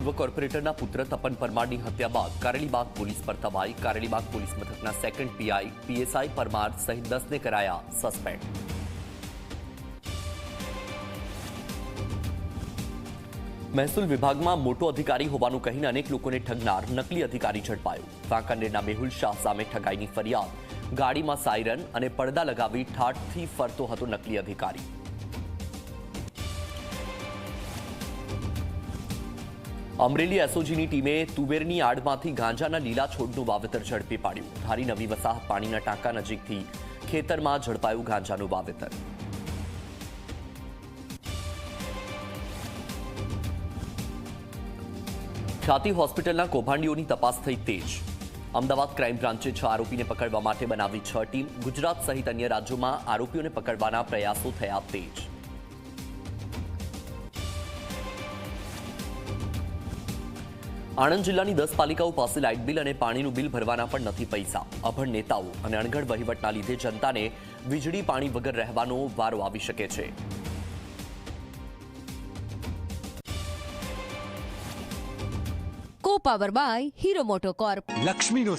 પૂર્વ કોર્પોરેટરના પુત્ર તપન પરમારની હત્યા બાદ કારેલીબાગ પોલીસ પર તવાઈ. કારેલીબાગ પોલીસ મથકના સેકન્ડ પીઆઈ પીએસઆઈ પરમાર સહિત 10ને કરાયા સસ્પેન્ડ. મહેસૂલ વિભાગમાં મોટો અધિકારી હોવાનું કહીને અનેક લોકોને ઠગનાર નકલી અધિકારી ઝડપાયો. વાંકાનેરના મેહુલ શાહ સામે ઠગાઈની ફરિયાદ. ગાડીમાં સાયરન અને પડદા લગાવી ઠાઠથી ફરતો હતો નકલી અધિકારી. અમરેલી એસઓજીની ટીમે તુવેરની આડમાંથી ગાંજાના લીલા છોડનું વાવેતર ઝડપી પાડ્યું. ધારી નવી વસાહત પાણીના ટાંકા નજીકથી ખેતરમાં ઝડપાયું ગાંજાનું વાવેતર. ખ્યાતિ હોસ્પિટલના કૌભાંડીઓની તપાસ થઈ તેજ. અમદાવાદ ક્રાઇમ બ્રાન્ચે 6 આરોપીને પકડવા માટે બનાવી 6 ટીમ. ગુજરાત સહિત અન્ય રાજ્યોમાં આરોપીઓને પકડવાના પ્રયાસો થયા તેજ. આણંદ જિલ્લાની 10 પાલિકાઓ પાસે લાઇટ બિલ અને પાણીનું બિલ ભરવાના પણ નથી પૈસા. અભણ નેતાઓ અને અણઘડ વહીવટના લીધે જનતાને વીજળી પાણી વગર રહેવાનો વારો આવી શકે છે. કો પાવર બાય હીરો મોટોકોર્પ. લક્ષ્મીનો